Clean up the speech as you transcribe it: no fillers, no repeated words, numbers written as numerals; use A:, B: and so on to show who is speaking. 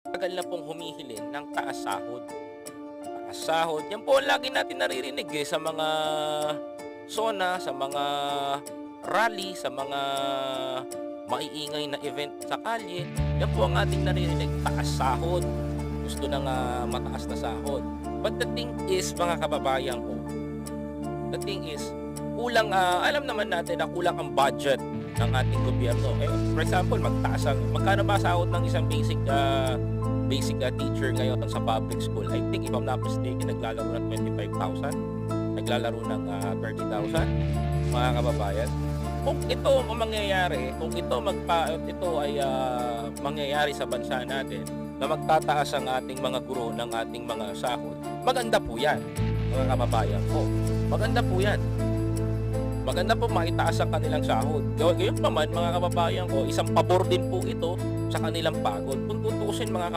A: Tagal na pong humihilin ng taas sahod. Taas sahod, yan po ang lagi natin naririnig, sa mga SONA, sa mga rally, sa mga maiingay na event sa kalye. Yan po ang ating naririnig, taas sahod. Gusto ng mataas na sahod. But the thing is, mga kababayan ko, the thing is, kulang, alam naman natin na kulang ang budget ng ating gobyerno. For example, magkano ba sahod ng isang basic teacher ngayon sa public school? I think if I'm not mistaken, naglalaro ng 25,000, naglalaro ng 30,000, mga kababayan. Kung ito ang mangyayari, kung ito ay mangyayari sa bansa natin, na magtataas ang ating mga guro ng ating mga sahod, maganda po yan, mga kababayan ko. Maganda po yan. Maganda po maitaas ang kanilang sahod. Gayon pa man, mga kababayan ko, isang pabor din po ito sa kanilang pagod. Kung tutuusin, mga